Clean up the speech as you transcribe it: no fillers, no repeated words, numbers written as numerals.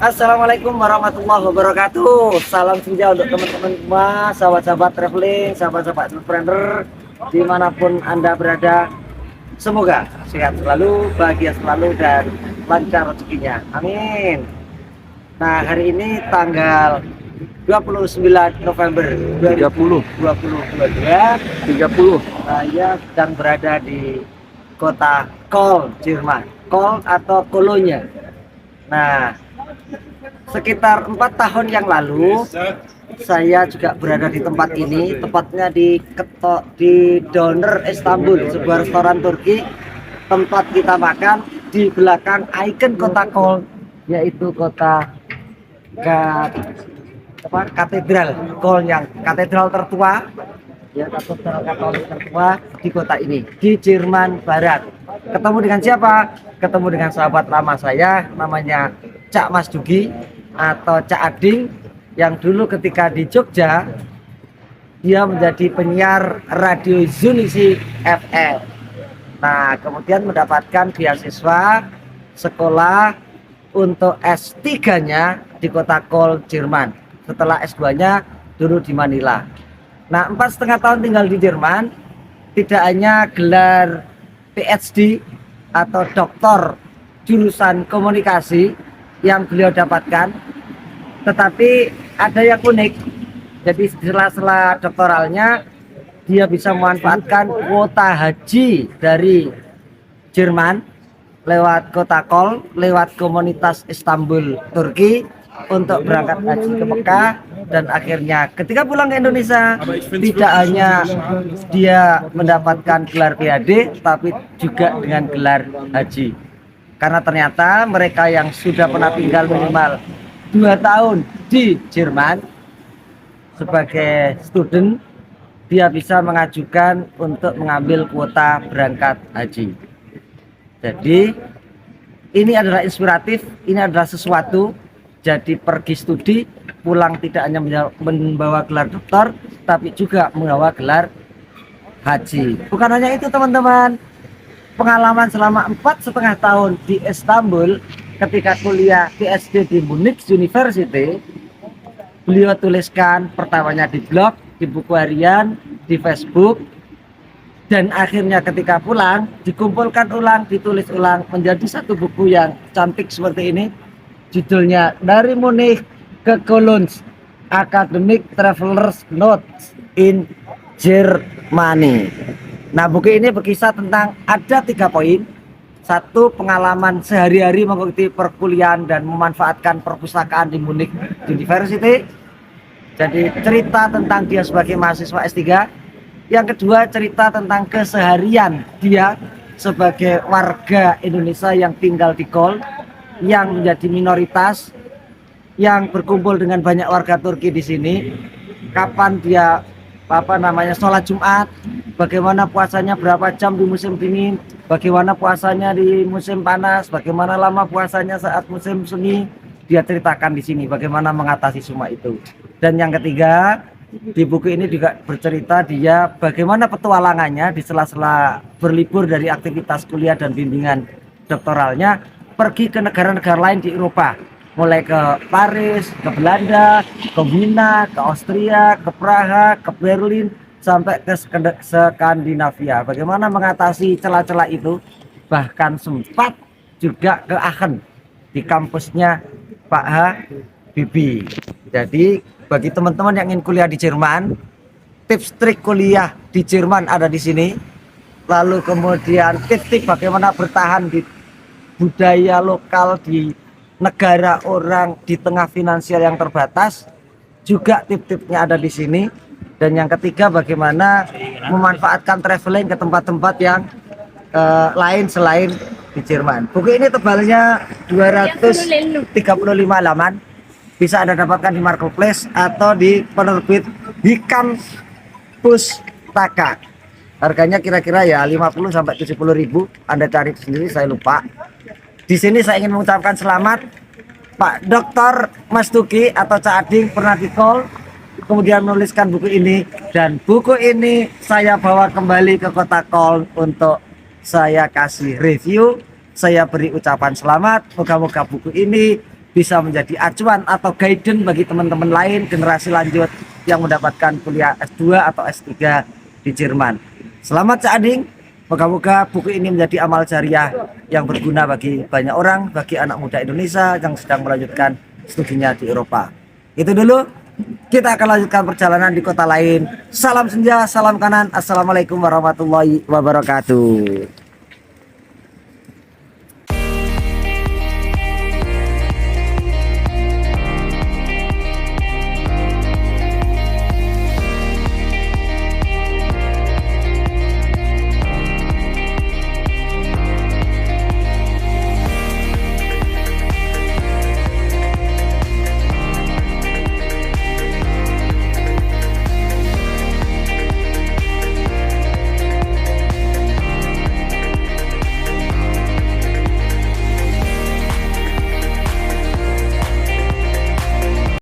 Assalamualaikum warahmatullahi wabarakatuh. Salam senja untuk teman-teman semua, sahabat-sahabat traveling, sahabat-sahabat entrepreneur, dimanapun Anda berada. Semoga sehat selalu, bahagia selalu, dan lancar rezekinya. Amin. Nah, hari ini tanggal 29 November 2022. 30. Saya sedang berada di kota Köln, Jerman. Köln atau Kolonya. Nah, sekitar 4 tahun yang lalu saya juga berada di tempat ini, tepatnya di Döner Istanbul, sebuah restoran Turki. Tempat kita makan di belakang ikon kota Köln, yaitu katedral Köln, yang katedral tertua, ya, katedral Katolik tertua di kota ini, di Jerman Barat. Ketemu dengan siapa? Ketemu dengan sahabat lama saya, namanya Cak Mas Dugi atau Cak Ading, yang dulu ketika di Jogja dia menjadi penyiar radio Zunisi FM. Nah, kemudian mendapatkan beasiswa sekolah untuk S3-nya di kota Köln, Jerman. Setelah S2-nya dulu di Manila. Nah, 4,5 tahun tinggal di Jerman, tidak hanya gelar PhD atau doktor jurusan komunikasi yang beliau dapatkan, tetapi ada yang unik. Jadi di sela-sela doktoralnya dia bisa memanfaatkan kuota haji dari Jerman lewat kota Köln, lewat komunitas Istanbul, Turki, untuk berangkat haji ke Mekah. Dan akhirnya ketika pulang ke Indonesia, tidak hanya dia mendapatkan gelar PhD, tapi juga dengan gelar haji. Karena ternyata mereka yang sudah pernah tinggal minimal 2 tahun di Jerman sebagai student, dia bisa mengajukan untuk mengambil kuota berangkat haji. Jadi ini adalah inspiratif, ini adalah sesuatu. Jadi pergi studi, pulang tidak hanya membawa gelar doktor, tapi juga membawa gelar haji. Bukan hanya itu teman-teman, pengalaman selama 4,5 tahun di Istanbul ketika kuliah PhD di Munich University, beliau tuliskan pertamanya di blog, di buku harian, di Facebook, dan akhirnya ketika pulang dikumpulkan ulang, ditulis ulang menjadi satu buku yang cantik seperti ini. Judulnya Dari Munich ke Cologne, Academic Travelers Notes in Germany. Nah, buku ini berkisah tentang ada 3 poin. 1, pengalaman sehari-hari mengikuti perkuliahan dan memanfaatkan perpustakaan di Munich University. Jadi cerita tentang dia sebagai mahasiswa S3. Yang kedua, cerita tentang keseharian dia sebagai warga Indonesia yang tinggal di Köln, yang menjadi minoritas, yang berkumpul dengan banyak warga Turki di sini. Kapan dia sholat Jumat, bagaimana puasanya berapa jam di musim dingin, bagaimana puasanya di musim panas, bagaimana lama puasanya saat musim semi, dia ceritakan di sini bagaimana mengatasi semua itu. Dan yang ketiga, di buku ini juga bercerita dia bagaimana petualangannya di sela-sela berlibur dari aktivitas kuliah dan bimbingan doktoralnya, pergi ke negara-negara lain di Eropa, mulai ke Paris, ke Belanda, ke Wina, ke Austria, ke Praha, ke Berlin, sampai ke Skandinavia. Bagaimana mengatasi celah-celah itu, bahkan sempat juga ke Aachen, di kampusnya Pak Habibie. Jadi bagi teman-teman yang ingin kuliah di Jerman, tips trik kuliah di Jerman ada di sini. Lalu kemudian tips-tips bagaimana bertahan di budaya lokal di negara orang di tengah finansial yang terbatas, juga tip-tipnya ada di sini. Dan yang ketiga, bagaimana memanfaatkan traveling ke tempat-tempat yang lain selain di Jerman. Buku ini tebalnya 235 halaman, bisa Anda dapatkan di marketplace atau di penerbit Hikam Pustaka. Harganya kira-kira ya 50 sampai 70 ribu. Anda cari sendiri, saya lupa. Di sini saya ingin mengucapkan selamat Pak Dr. Mas Dugi atau Cak Ading, pernah di Köln, kemudian menuliskan buku ini, dan buku ini saya bawa kembali ke kota Köln untuk saya kasih review, saya beri ucapan selamat. Moga-moga buku ini bisa menjadi acuan atau guidance bagi teman-teman lain generasi lanjut yang mendapatkan kuliah S2 atau S3 di Jerman. Selamat Cak Ading, moga-moga buku ini menjadi amal jariah yang berguna bagi banyak orang, bagi anak muda Indonesia yang sedang melanjutkan studinya di Eropa. Itu dulu, kita akan lanjutkan perjalanan di kota lain. Salam senja, salam kanan. Assalamualaikum warahmatullahi wabarakatuh.